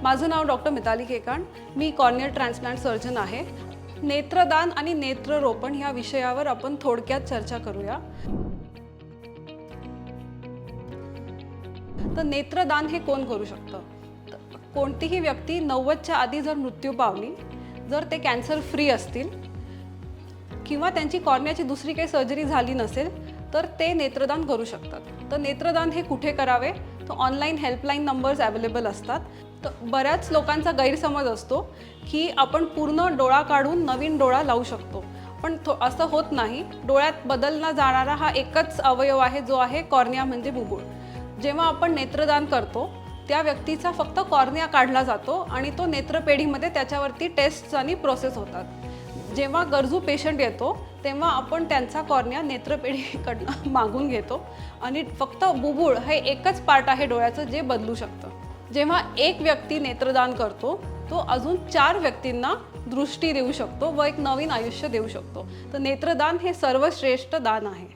माझं नाव डॉक्टर मिताली केकाण. मी corneal transplant surgeon आहे. नेत्रदान आणि नेत्ररोपण या विषयावर आपण थोडक्यात चर्चा करूया. तर नेत्रदान हे कोण करू शकतं? कोणतीही व्यक्ती 90च्या आधी जर मृत्यू पावली, जर ते कॅन्सर फ्री असतील किंवा त्यांची कॉर्नियाची दुसरी काही सर्जरी झाली नसेल तर ते नेत्रदान करू शकतात. तर नेत्रदान हे कुठे करावे? तर ऑनलाईन हेल्पलाईन नंबर्स अवेलेबल असतात. तर बऱ्याच लोकांचा गैरसमज असतो की आपण पूर्ण डोळा काढून नवीन डोळा लावू शकतो, पण असं होत नाही. डोळ्यात बदलला जाणारा हा एकच अवयव आहे जो आहे कॉर्निया म्हणजे बुबुळ. जेव्हा आपण नेत्रदान करतो त्या व्यक्तीचा फक्त कॉर्निया काढला जातो आणि तो नेत्रपेढीमध्ये त्याच्यावरती टेस्ट्स आणि प्रोसेस होतात. जेव्हा गरजू पेशंट येतो तेव्हा आपण त्यांचा कॉर्निया नेत्रपेढीकडनं मागून घेतो आणि फक्त बुबुळ हे एकच पार्ट आहे डोळ्याचं जे बदलू शकतं. जेव्हा एक व्यक्ती नेत्रदान करतो तो अजून 4 व्यक्तींना दृष्टी देऊ शकतो व एक नवीन आयुष्य देऊ शकतो. तर नेत्रदान हे सर्वश्रेष्ठ दान आहे.